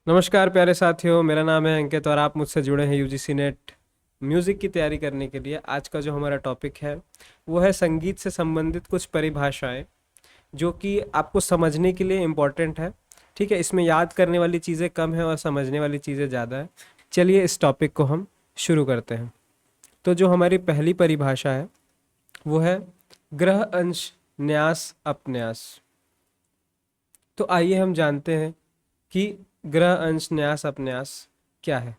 नमस्कार प्यारे साथियों, मेरा नाम है अंकित और आप मुझसे जुड़े हैं यूजीसी नेट म्यूज़िक की तैयारी करने के लिए। आज का जो हमारा टॉपिक है वो है संगीत से संबंधित कुछ परिभाषाएं जो कि आपको समझने के लिए इम्पोर्टेंट है। ठीक है, इसमें याद करने वाली चीज़ें कम है और समझने वाली चीज़ें ज़्यादा है। चलिए इस टॉपिक को हम शुरू करते हैं। तो जो हमारी पहली परिभाषा है वो है ग्रह अंश न्यास अपन्यास। तो आइए हम जानते हैं कि ग्रह अंश न्यास अपन्यास क्या है।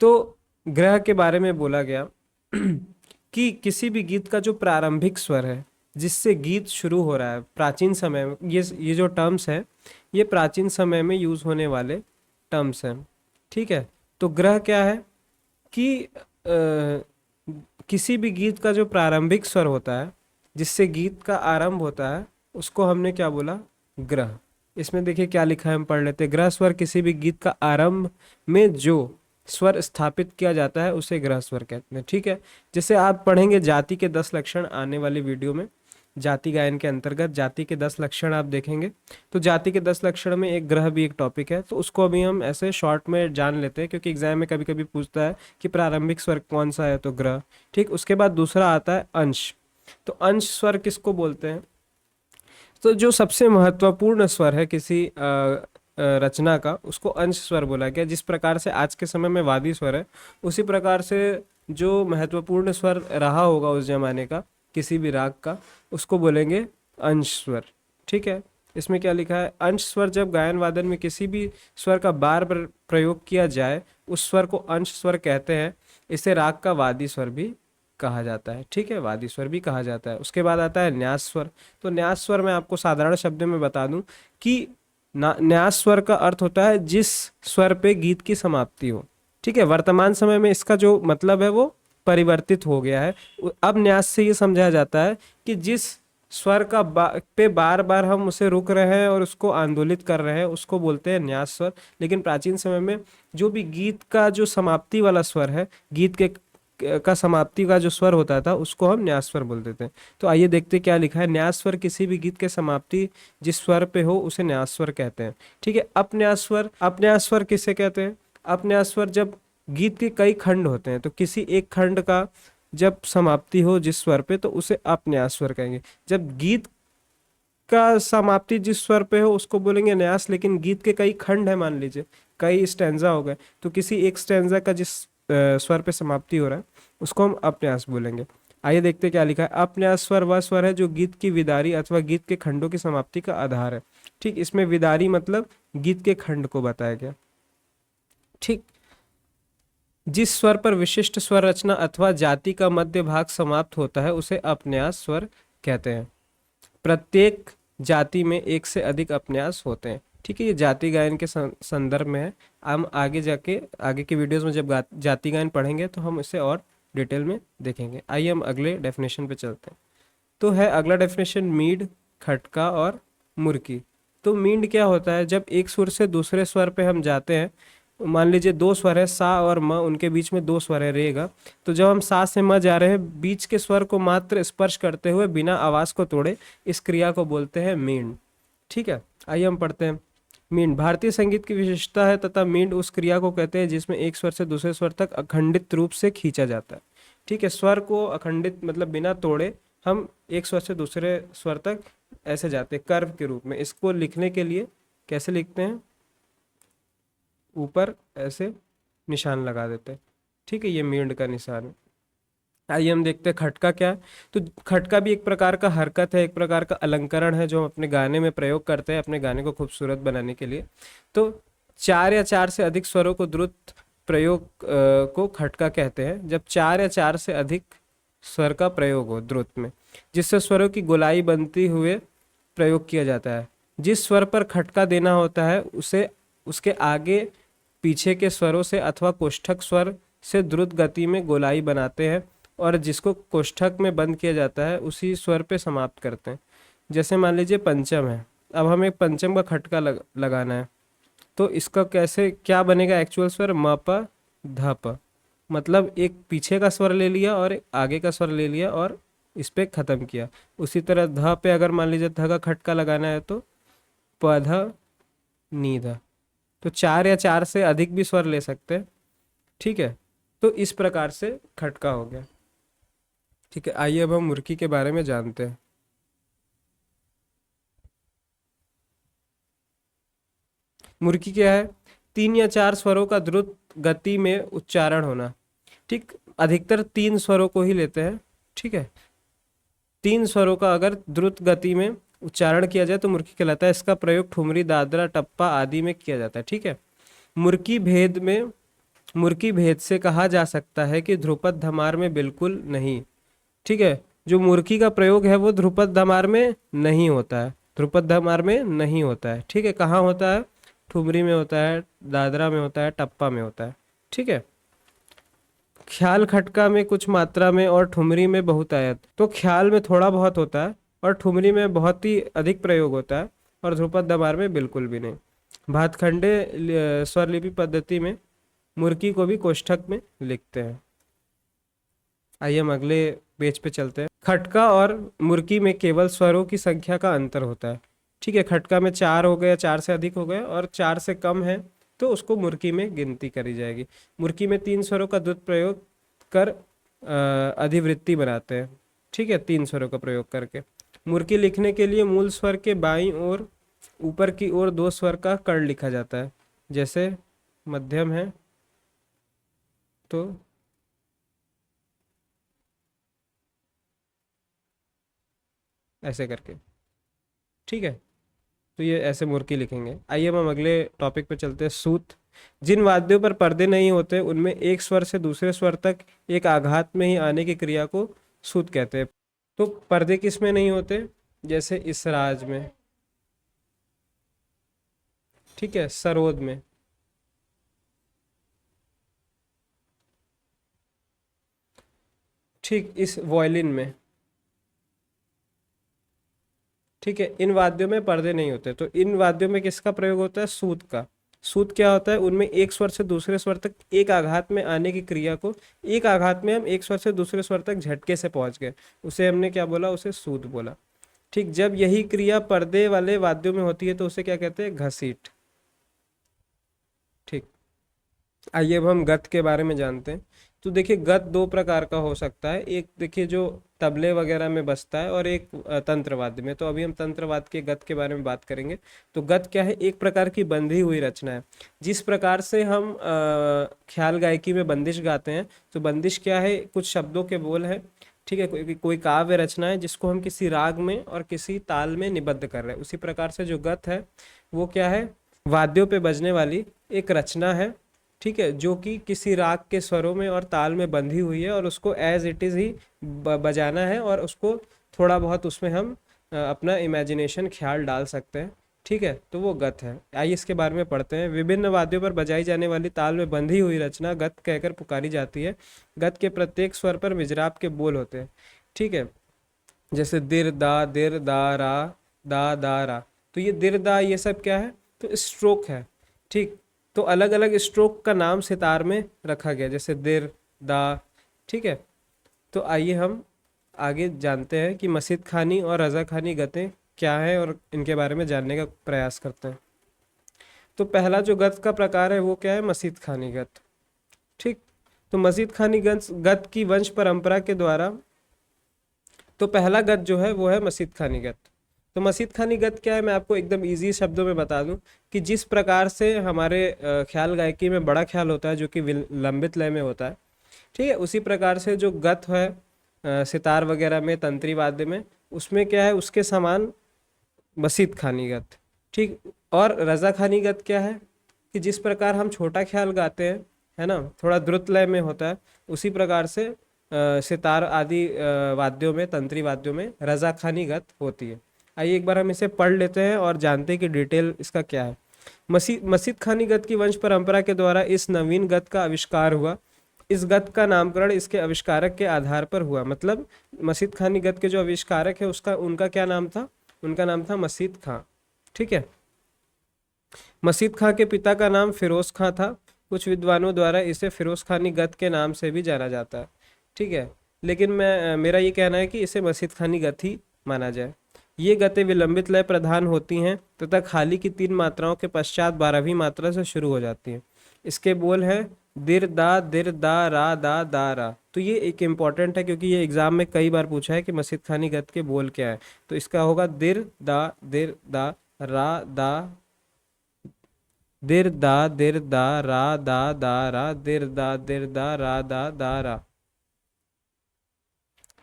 तो ग्रह के बारे में बोला गया कि किसी भी गीत का जो प्रारंभिक स्वर है जिससे गीत शुरू हो रहा है प्राचीन समय में, ये जो टर्म्स है ये प्राचीन समय में यूज होने वाले टर्म्स हैं। ठीक है, तो ग्रह क्या है कि किसी भी गीत का जो प्रारंभिक स्वर होता है जिससे गीत का आरंभ होता है उसको हमने क्या बोला, ग्रह। इसमें देखिए क्या लिखा है, हम पढ़ लेते हैं। ग्रह स्वर किसी भी गीत का आरंभ में जो स्वर स्थापित किया जाता है उसे ग्रह स्वर कहते हैं। ठीक है, जैसे आप पढ़ेंगे जाति के 10 लक्षण आने वाली वीडियो में, जाति गायन के अंतर्गत जाति के 10 लक्षण आप देखेंगे। तो जाति के 10 लक्षण में एक ग्रह भी एक टॉपिक है, तो उसको अभी हम ऐसे शॉर्ट में जान लेते हैं क्योंकि एग्जाम में कभी कभी पूछता है कि प्रारंभिक स्वर कौन सा है, तो ग्रह। ठीक, उसके बाद दूसरा आता है अंश। तो अंश स्वर किसको बोलते हैं? तो जो सबसे महत्वपूर्ण स्वर है किसी रचना का उसको अंश स्वर बोला गया। जिस प्रकार से आज के समय में वादी स्वर है उसी प्रकार से जो महत्वपूर्ण स्वर रहा होगा उस जमाने का किसी भी राग का उसको बोलेंगे अंश स्वर। ठीक है, इसमें क्या लिखा है, अंश स्वर जब गायन वादन में किसी भी स्वर का बार बार प्रयोग किया जाए उस स्वर को अंश स्वर कहते हैं। इसे राग का वादी स्वर भी कहा जाता है। ठीक है, वादी स्वर भी कहा जाता है। उसके बाद आता है न्यास स्वर। तो न्यास स्वर मैं आपको साधारण शब्दों में बता दूं कि न्यास स्वर का अर्थ होता है जिस स्वर पे गीत की समाप्ति हो। ठीक है, वर्तमान समय में इसका जो मतलब है वो परिवर्तित हो गया है। अब न्यास से ये समझा जाता है कि जिस स्वर का पे बार बार हम उसे रुक रहे हैं और उसको आंदोलित कर रहे हैं उसको बोलते हैं न्यास स्वर। लेकिन प्राचीन समय में जो भी गीत का जो समाप्ति वाला स्वर है, गीत के का समाप्ति का जो स्वर होता था उसको हम न्यास स्वर बोलते थे। तो आइए देखते क्या लिखा है। न्यास स्वर किसी भी गीत के समाप्ति जिस स्वर पे हो उसे न्यास स्वर कहते हैं। ठीक है, अपन्यास स्वर, अपन्यास स्वर किसे कहते हैं? अपन्यास स्वर जब गीत के कई खंड होते हैं तो किसी एक खंड का जब समाप्ति हो जिस स्वर पे तो उसे अपन्यास स्वर कहेंगे। जब गीत का समाप्ति जिस स्वर पे हो उसको बोलेंगे न्यास। लेकिन गीत के कई खंड है, मान लीजिए कई स्टैंजा हो गए, तो किसी एक स्टैंजा का जिस स्वर पे समाप्ति हो रहा है उसको हम अपन्यास बोलेंगे। आइए देखते क्या लिखा है। अपन्यास स्वर वह स्वर है जो गीत की विदारी अथवा गीत के खंडों की समाप्ति का आधार है। ठीक, इसमें विदारी मतलब गीत के खंड को बताया गया। ठीक, जिस स्वर पर विशिष्ट स्वर रचना अथवा जाति का मध्य भाग समाप्त होता है उसे अपन्यास स्वर कहते हैं। प्रत्येक जाति में एक से अधिक अपन्यास होते हैं। ठीक है, ये जाति गायन के संदर्भ में है। हम आगे जाके आगे के वीडियोस में जब जाति गायन पढ़ेंगे तो हम इसे और डिटेल में देखेंगे। आइए हम अगले डेफिनेशन पे चलते हैं। तो है अगला डेफिनेशन मीड, खटका और मुर्की। तो मींड क्या होता है? जब एक सुर से दूसरे स्वर पे हम जाते हैं, मान लीजिए दो स्वर है सा और म, उनके बीच में दो स्वर है रे गा। तो जब हम सा से म जा रहे हैं बीच के स्वर को मात्र स्पर्श करते हुए बिना आवाज को तोड़े इस क्रिया को बोलते हैं मींड। ठीक है, आइए हम पढ़ते हैं। मींड भारतीय संगीत की विशेषता है तथा मींड उस क्रिया को कहते हैं जिसमें एक स्वर से दूसरे स्वर तक अखंडित रूप से खींचा जाता है। ठीक है, स्वर को अखंडित मतलब बिना तोड़े हम एक स्वर से दूसरे स्वर तक ऐसे जाते हैं कर्व के रूप में। इसको लिखने के लिए कैसे लिखते हैं? ऊपर ऐसे निशान लगा देते हैं। ठीक है, ये मींड का निशान है। आइए हम देखते हैं खटका क्या है। तो खटका भी एक प्रकार का हरकत है, एक प्रकार का अलंकरण है जो हम अपने गाने में प्रयोग करते हैं अपने गाने को खूबसूरत बनाने के लिए। तो चार या चार से अधिक स्वरों को द्रुत प्रयोग को खटका कहते हैं। जब चार या चार से अधिक स्वर का प्रयोग हो द्रुत में जिससे स्वरों की गोलाई बनती हुए प्रयोग किया जाता है। जिस स्वर पर खटका देना होता है उसे उसके आगे पीछे के स्वरों से अथवा कोष्ठक स्वर से द्रुत गति में गोलाई बनाते हैं और जिसको कोष्ठक में बंद किया जाता है उसी स्वर पे समाप्त करते हैं। जैसे मान लीजिए पंचम है, अब हमें पंचम का खटका लगाना है तो इसका कैसे क्या बनेगा? एक्चुअल स्वर म प ध प, मतलब एक पीछे का स्वर ले लिया और एक आगे का स्वर ले लिया और इस पे खत्म किया। उसी तरह ध पे अगर मान लीजिए ध का खटका लगाना है तो प ध नी ध। तो 4 या 4 से अधिक भी स्वर ले सकते हैं। ठीक है, तो इस प्रकार से खटका हो गया। ठीक है, आइए अब हम मुर्की के बारे में जानते हैं। मुर्की क्या है? 3 या 4 स्वरों का द्रुत गति में उच्चारण होना। ठीक, अधिकतर 3 स्वरों को ही लेते हैं। ठीक है, 3 स्वरों का अगर द्रुत गति में उच्चारण किया जाए तो मुर्की कहलाता है। इसका प्रयोग ठुमरी, दादरा, टप्पा आदि में किया जाता है। ठीक है, मुर्की भेद में, मुर्की भेद से कहा जा सकता है कि ध्रुपद धमार में बिल्कुल नहीं। ठीक है, जो मुर्की का प्रयोग है वो ध्रुपद धमार में नहीं होता है, ध्रुपद धमार में नहीं होता है। ठीक है, कहाँ होता है? ठुमरी में होता है, दादरा में होता है, टप्पा में होता है। ठीक है, ख्याल खटका में कुछ मात्रा में और ठुमरी में बहुतायत। तो ख्याल में थोड़ा बहुत होता है और ठुमरी में बहुत ही अधिक प्रयोग होता है और ध्रुपद दमार में बिल्कुल भी नहीं। भातखंडे स्वरलिपि पद्धति में मुर्की को भी कोष्ठक में लिखते हैं। आइए हम अगले पेज पे चलते हैं। खटका और मुर्की में केवल स्वरों की संख्या का अंतर होता है। ठीक है, खटका में 4 हो गए, 4 से अधिक हो गए, और 4 से कम है तो उसको मुर्की में गिनती करी जाएगी। मुर्की में 3 स्वरों का द्रुत प्रयोग कर अधिवृत्ति बनाते हैं। ठीक है, 3 स्वरों का प्रयोग करके मुर्की लिखने के लिए मूल स्वर के बाईं ओर ऊपर की ओर 2 स्वर का कर्ण लिखा जाता है। जैसे मध्यम है तो ऐसे करके। ठीक है, तो ये ऐसे मुर्की लिखेंगे। आइए हम अगले टॉपिक पे चलते हैं। सूत। जिन वाद्यों पर पर्दे नहीं होते उनमें एक स्वर से दूसरे स्वर तक एक आघात में ही आने की क्रिया को सूत कहते हैं। तो पर्दे किस में नहीं होते? जैसे इस राज में, ठीक है, सरोद में। ठीक, इस वॉयलिन में। ठीक है, इन वाद्यों में पर्दे नहीं होते, तो इन वाद्यों में किसका प्रयोग होता है? सूत का। सूत क्या होता है? उनमें एक स्वर से दूसरे स्वर तक एक आघात में आने की क्रिया को, एक आघात में हम एक स्वर से दूसरे स्वर तक झटके से पहुंच गए, उसे हमने क्या बोला? उसे सूत बोला। ठीक, जब यही क्रिया पर्दे वाले वाद्यों में होती है तो उसे क्या कहते हैं? घसीट। ठीक, आइए अब हम गत के बारे में जानते हैं। तो देखिए, गत 2 प्रकार का हो सकता है। एक देखिए जो तबले वगैरह में बजता है, और एक तंत्रवाद्य में। तो अभी हम तंत्रवाद्य के गत के बारे में बात करेंगे। तो गत क्या है? एक प्रकार की बंधी हुई रचना है। जिस प्रकार से हम ख्याल गायकी में बंदिश गाते हैं, तो बंदिश क्या है? कुछ शब्दों के बोल है। ठीक है, कोई कोई काव्य रचना है जिसको हम किसी राग में और किसी ताल में निबद्ध कर रहे हैं। उसी प्रकार से जो गत है वो क्या है? वाद्यों पे बजने वाली एक रचना है। ठीक है, जो कि किसी राग के स्वरों में और ताल में बंधी हुई है, और उसको एज इट इज़ ही बजाना है, और उसको थोड़ा बहुत उसमें हम अपना इमेजिनेशन, ख्याल डाल सकते हैं। ठीक है, तो वो गत है। आइए इसके बारे में पढ़ते हैं। विभिन्न वाद्यों पर बजाई जाने वाली ताल में बंधी हुई रचना गत कहकर पुकारी जाती है। गत के प्रत्येक स्वर पर मिजराब के बोल होते हैं। ठीक है, जैसे दिर दा रा, दा रा। तो ये दिर दा ये सब क्या है? तो स्ट्रोक है। ठीक, तो अलग अलग स्ट्रोक का नाम सितार में रखा गया, जैसे दिर, दा। ठीक है, तो आइए हम आगे जानते हैं कि मसीद खानी और रजा खानी गतें क्या है, और इनके बारे में जानने का प्रयास करते हैं। तो पहला जो गत का प्रकार है वो क्या है? मसीद खानी गत। ठीक, तो मसीद खानी गत गत की वंश परंपरा के द्वारा, तो पहला गत जो है वो है मसीद खानी गत। तो मसीद खानी गत क्या है? मैं आपको एकदम इजी शब्दों में बता दूं कि जिस प्रकार से हमारे ख्याल गायकी में बड़ा ख्याल होता है जो कि लंबित लय में होता है, ठीक है, उसी प्रकार से जो गत है सितार वगैरह में, तंत्री वाद्य में, उसमें क्या है? उसके समान मसीद खानी गत। ठीक, और रजा खानी गत क्या है? कि जिस प्रकार हम छोटा ख्याल गाते हैं, है ना, थोड़ा द्रुत लय में होता है, उसी प्रकार से सितार आदि वाद्यों में, तंत्री वाद्यों में रजा खानी गत होती है। आइए एक बार हम इसे पढ़ लेते हैं और जानते हैं कि डिटेल इसका क्या है। मसीद खानी गत की वंश परंपरा के द्वारा इस नवीन गत का आविष्कार हुआ। इस गत का नामकरण इसके आविष्कारक के आधार पर हुआ। मतलब मसीद खानी गत के जो आविष्कारक है उसका, उनका क्या नाम था? उनका नाम था मसीद खां। ठीक है, मसीद खां के पिता का नाम फिरोज खां था। कुछ विद्वानों द्वारा इसे फिरोज खानी गत के नाम से भी जाना जाता है। ठीक है, लेकिन मेरा ये कहना है कि इसे मसीद खानी गत ही माना जाए। ये गतें विलंबित लय प्रधान होती हैं तथा खाली की 3 मात्राओं के पश्चात 12वीं मात्रा से शुरू हो जाती हैं। इसके बोल है दिर दा रा रा। तो ये एक इम्पॉर्टेंट है क्योंकि ये एग्जाम में कई बार पूछा है कि मस्जिद खानी गत के बोल क्या है। तो इसका होगा दिर दा रा दा, दिर दा रा, दिर दा रा रा।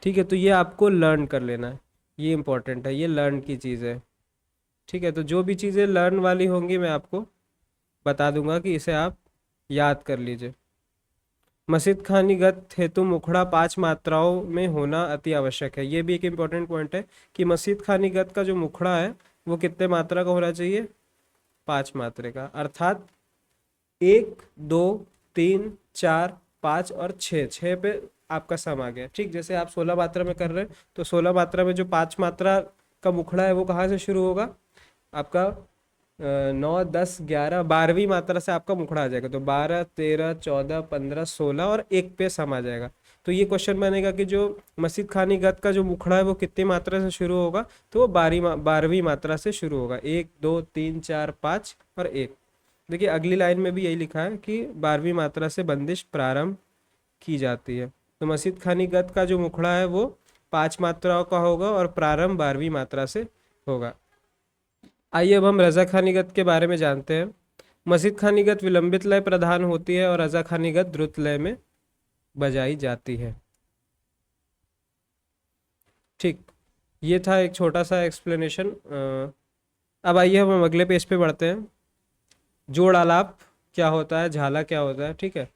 ठीक है, तो ये आपको लर्न कर लेना है, ये इंपॉर्टेंट है, ये लर्न की चीज़ है। ठीक है, तो जो भी चीज़ें लर्न वाली होंगी मैं आपको बता दूंगा कि इसे आप याद कर लीजिए। मस्जिद खानी गत हेतु मुखड़ा 5 मात्राओं में होना अति आवश्यक है। ये भी एक इम्पॉर्टेंट पॉइंट है कि मस्जिद खानी गत का जो मुखड़ा है वो कितने मात्रा का होना चाहिए, 5 मात्रे का, अर्थात 1 2 3 4 5 और 6, 6 पे आपका सम आ गया। ठीक, जैसे आप 16 मात्रा में कर रहे हैं तो 16 मात्रा में जो 5 मात्रा का मुखड़ा है वो कहाँ से शुरू होगा, आपका 9 10 11 12वीं मात्रा से आपका मुखड़ा आ जाएगा। तो 12 13 14 15 16 और 1 पे सम आ जाएगा। तो ये क्वेश्चन बनेगा कि जो मस्जिद खानी गत का जो मुखड़ा है वो कितनी मात्रा से शुरू होगा, तो वो 12वीं मात्रा से शुरू होगा, 1 2 3 4 5 और 1। देखिए अगली लाइन में भी यही लिखा है कि 12वीं मात्रा से बंदिश प्रारंभ की जाती है। तो मस्जिद खानी गत का जो मुखड़ा है वो 5 मात्राओं का होगा और प्रारंभ 12वीं मात्रा से होगा। आइए अब हम रजा खानीगत के बारे में जानते हैं। मस्जिद खानीगत विलंबित लय प्रधान होती है और रजा खानीगत द्रुत लय में बजाई जाती है। ठीक, ये था एक छोटा सा एक्सप्लेनेशन। अब आइए हम अगले पेज पे बढ़ते हैं। जोड़ आलाप क्या होता है, झाला क्या होता है। ठीक है,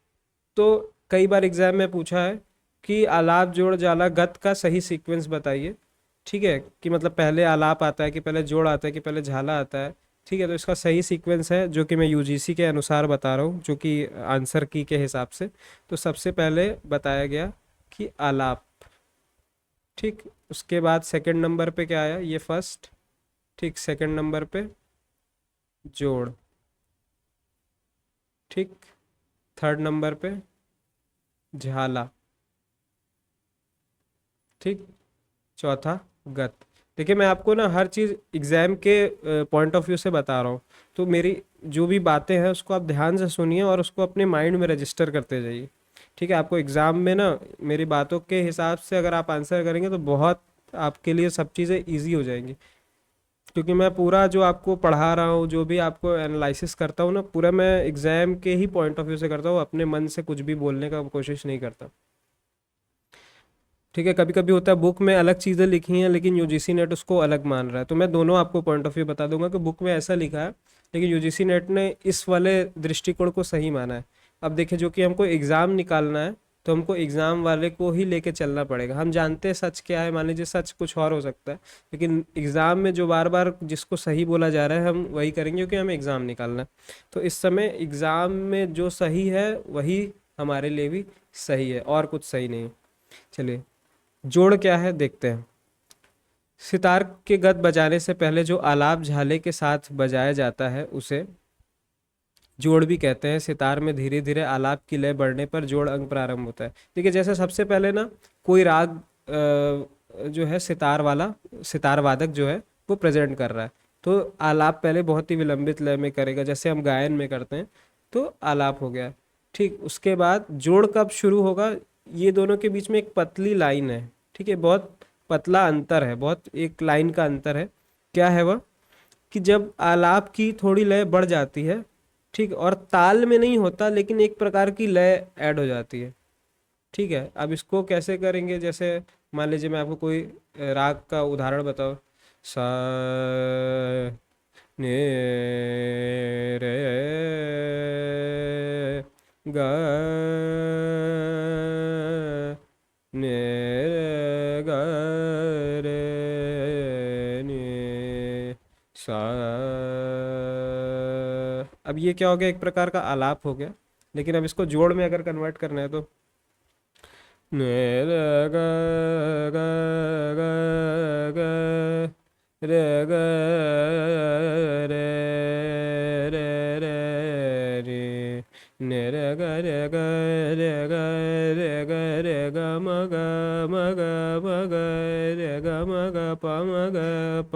तो कई बार एग्जाम में पूछा है कि आलाप जोड़ झाला गत का सही सीक्वेंस बताइए। ठीक है, कि मतलब पहले आलाप आता है कि पहले जोड़ आता है कि पहले झाला आता है। ठीक है, तो इसका सही सीक्वेंस है जो कि मैं यूजीसी के अनुसार बता रहा हूँ, जो कि आंसर की के हिसाब से। तो सबसे पहले बताया गया कि आलाप। ठीक, उसके बाद सेकंड नंबर पे क्या आया, ये फर्स्ट। ठीक, सेकंड नंबर पे जोड़। ठीक, थर्ड नंबर पे झाला। ठीक, चौथा गत। देखिए मैं आपको ना हर चीज़ एग्जाम के पॉइंट ऑफ व्यू से बता रहा हूँ, तो मेरी जो भी बातें हैं उसको आप ध्यान से सुनिए और उसको अपने माइंड में रजिस्टर करते जाइए। ठीक है, आपको एग्ज़ाम में ना मेरी बातों के हिसाब से अगर आप आंसर करेंगे तो बहुत आपके लिए सब चीज़ें ईजी हो जाएंगी। क्योंकि मैं पूरा जो आपको पढ़ा रहा हूँ, जो भी आपको एनालिसिस करता हूँ ना, पूरा मैं एग्ज़ाम के ही पॉइंट ऑफ व्यू से करता हूँ, अपने मन से कुछ भी बोलने का कोशिश नहीं करता। ठीक है, कभी कभी होता है बुक में अलग चीज़ें लिखी हैं लेकिन यूजीसी नेट उसको अलग मान रहा है। तो मैं दोनों आपको पॉइंट ऑफ व्यू बता दूंगा कि बुक में ऐसा लिखा है लेकिन यूजीसी नेट ने इस वाले दृष्टिकोण को सही माना है। अब देखिए, जो कि हमको एग्ज़ाम निकालना है तो हमको एग्ज़ाम वाले को ही लेके चलना पड़ेगा। हम जानते हैं सच क्या है, मान लीजिए सच कुछ और हो सकता है, लेकिन एग्ज़ाम में जो बार बार जिसको सही बोला जा रहा है हम वही करेंगे क्योंकि हमें एग्ज़ाम निकालना है। तो इस समय एग्ज़ाम में जो सही है वही हमारे लिए भी सही है और कुछ सही नहीं। चलिए, जोड़ क्या है देखते हैं। सितार के गत बजाने से पहले जो आलाप झाले के साथ बजाया जाता है उसे जोड़ भी कहते हैं। सितार में धीरे धीरे आलाप की लय बढ़ने पर जोड़ अंग प्रारंभ होता है। देखिए जैसे सबसे पहले ना कोई राग जो है सितार वाला, सितार वादक जो है वो प्रेजेंट कर रहा है, तो आलाप पहले बहुत ही विलंबित लय में करेगा, जैसे हम गायन में करते हैं, तो आलाप हो गया। ठीक, उसके बाद जोड़ कब शुरू होगा, ये दोनों के बीच में एक पतली लाइन है। ठीक है, बहुत पतला अंतर है, बहुत एक लाइन का अंतर है। क्या है वह, कि जब आलाप की थोड़ी लय बढ़ जाती है, ठीक, और ताल में नहीं होता लेकिन एक प्रकार की लय ऐड हो जाती है। ठीक है, अब इसको कैसे करेंगे, जैसे मान लीजिए मैं आपको कोई राग का उदाहरण बताओ, सा ने रे ग ने ग रे ने सा। अब ये क्या हो गया, एक प्रकार का आलाप हो गया, लेकिन अब इसको जोड़ में अगर कन्वर्ट करना है तो ने रे ग ग ग ग रे ग रे रे रे रे ने रे ग रे ग रे ग रे ग रे ग म ग म ग म ग रे ग म ग प म ग प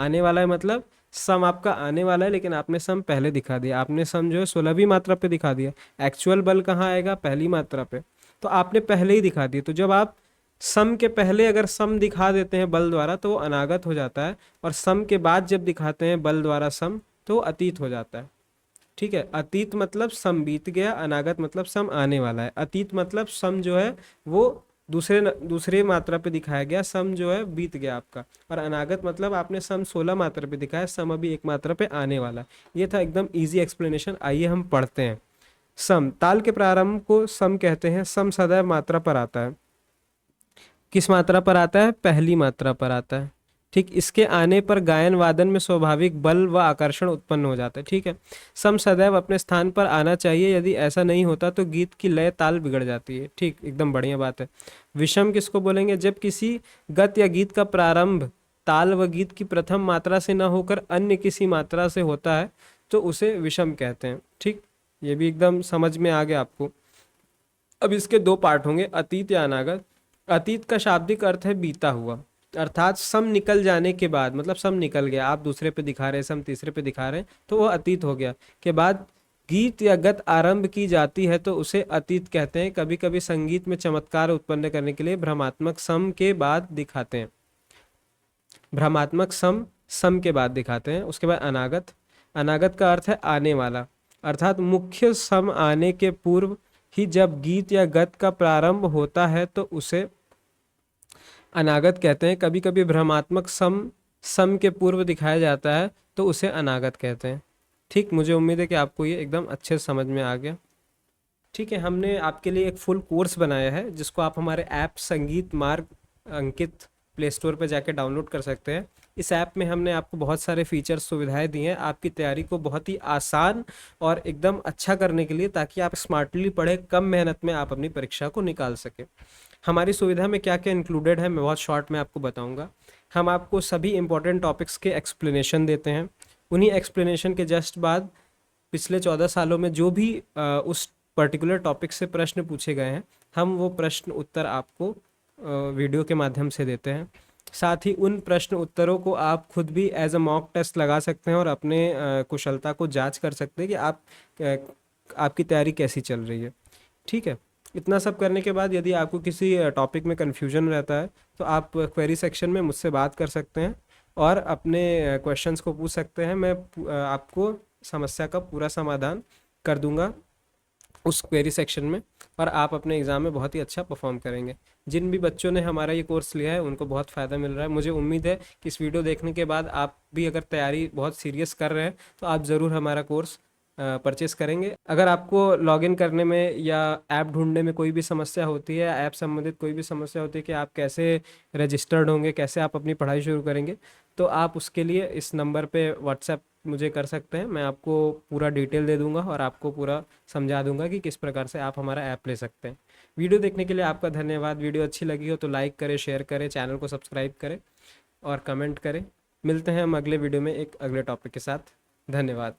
आने वाला है मतलब सम आपका आने वाला है, लेकिन आपने सम पहले दिखा दिया, आपने सम जो है 16वीं मात्रा पे दिखा दिया। एक्चुअल बल कहाँ आएगा, पहली मात्रा पे, तो आपने पहले ही दिखा दिया। तो जब आप सम के पहले अगर सम दिखा देते हैं बल द्वारा तो वो अनागत हो जाता है, और सम के बाद जब दिखाते हैं बल द्वारा सम तो वो अतीत हो जाता है। ठीक है, अतीत मतलब सम बीत गया, अनागत मतलब सम आने वाला है। अतीत मतलब सम जो है वो दूसरे मात्रा पे दिखाया गया, सम जो है बीत गया आपका। और अनागत मतलब आपने सम 16 मात्रा पे दिखाया, सम अभी एक मात्रा पे आने वाला है। ये था एकदम इजी एक्सप्लेनेशन। आइए हम पढ़ते हैं। सम, ताल के प्रारंभ को सम कहते हैं। सम सदैव मात्रा पर आता है। किस मात्रा पर आता है, पहली मात्रा पर आता है। ठीक, इसके आने पर गायन वादन में स्वाभाविक बल व आकर्षण उत्पन्न हो जाता है। ठीक है, सम सदैव अपने स्थान पर आना चाहिए, यदि ऐसा नहीं होता तो गीत की लय ताल बिगड़ जाती है। ठीक, एकदम बढ़िया बात है। विषम किसको बोलेंगे, जब किसी गत या गीत का प्रारंभ ताल व गीत की प्रथम मात्रा से न होकर अन्य किसी मात्रा से होता है तो उसे विषम कहते हैं। ठीक, ये भी एकदम समझ में आ गया आपको। अब इसके दो पार्ट होंगे, अतीत या अनागत। अतीत का शाब्दिक अर्थ है बीता हुआ, अर्थात सम निकल जाने के बाद, मतलब सम निकल गया, आप दूसरे पे दिखा रहे हैं, सम तीसरे पे दिखा रहे हैं, तो वो अतीत हो गया। के बाद गीत या गत आरंभ की जाती है तो उसे अतीत कहते हैं। कभी कभी संगीत में चमत्कार उत्पन्न करने के लिए भ्रमात्मक सम के बाद दिखाते हैं। भ्रमात्मक सम सम के बाद दिखाते हैं। उसके बाद अनागत। अनागत का अर्थ है आने वाला, अर्थात मुख्य सम आने के पूर्व ही जब गीत या गत का प्रारंभ होता है तो उसे अनागत कहते हैं। कभी कभी भ्रमात्मक सम सम के पूर्व दिखाया जाता है तो उसे अनागत कहते हैं। ठीक, मुझे उम्मीद है कि आपको ये एकदम अच्छे से समझ में आ गया। ठीक है, हमने आपके लिए एक फुल कोर्स बनाया है जिसको आप हमारे ऐप संगीत मार्ग अंकित प्ले स्टोर पर जाके डाउनलोड कर सकते हैं। इस ऐप में हमने आपको बहुत सारे फीचर्स सुविधाएं दी हैं आपकी तैयारी को बहुत ही आसान और एकदम अच्छा करने के लिए, ताकि आप स्मार्टली पढ़े, कम मेहनत में आप अपनी परीक्षा को निकाल सके। हमारी सुविधा में क्या क्या इंक्लूडेड है मैं बहुत शॉर्ट में आपको बताऊंगा। हम आपको सभी इंपॉर्टेंट टॉपिक्स के एक्सप्लेनेशन देते हैं। उन्हीं एक्सप्लेनेशन के जस्ट बाद पिछले 14 सालों में जो भी उस पर्टिकुलर टॉपिक से प्रश्न पूछे गए हैं, हम वो प्रश्न उत्तर आपको वीडियो के माध्यम से देते हैं। साथ ही उन प्रश्न उत्तरों को आप खुद भी एज अ मॉक टेस्ट लगा सकते हैं और अपने कुशलता को जांच कर सकते हैं कि आपकी तैयारी कैसी चल रही है। ठीक है, इतना सब करने के बाद यदि आपको किसी टॉपिक में कन्फ्यूजन रहता है तो आप क्वेरी सेक्शन में मुझसे बात कर सकते हैं और अपने क्वेश्चंस को पूछ सकते हैं। मैं आपको समस्या का पूरा समाधान कर दूंगा उस क्वेरी सेक्शन में, और आप अपने एग्ज़ाम में बहुत ही अच्छा परफॉर्म करेंगे। जिन भी बच्चों ने हमारा ये कोर्स लिया है उनको बहुत फ़ायदा मिल रहा है। मुझे उम्मीद है कि इस वीडियो देखने के बाद आप भी अगर तैयारी बहुत सीरियस कर रहे हैं तो आप ज़रूर हमारा कोर्स परचेस करेंगे। अगर आपको लॉगिन करने में या ऐप ढूंढने में कोई भी समस्या होती है, ऐप संबंधित कोई भी समस्या होती है कि आप कैसे रजिस्टर्ड होंगे, कैसे आप अपनी पढ़ाई शुरू करेंगे, तो आप उसके लिए इस नंबर पे व्हाट्सएप मुझे कर सकते हैं। मैं आपको पूरा डिटेल दे दूंगा और आपको पूरा समझा दूंगा कि किस प्रकार से आप हमारा ऐप ले सकते हैं। वीडियो देखने के लिए आपका धन्यवाद। वीडियो अच्छी लगी हो तो लाइक करें, शेयर करें, चैनल को सब्सक्राइब करें और कमेंट करें। मिलते हैं हम अगले वीडियो में एक अगले टॉपिक के साथ। धन्यवाद।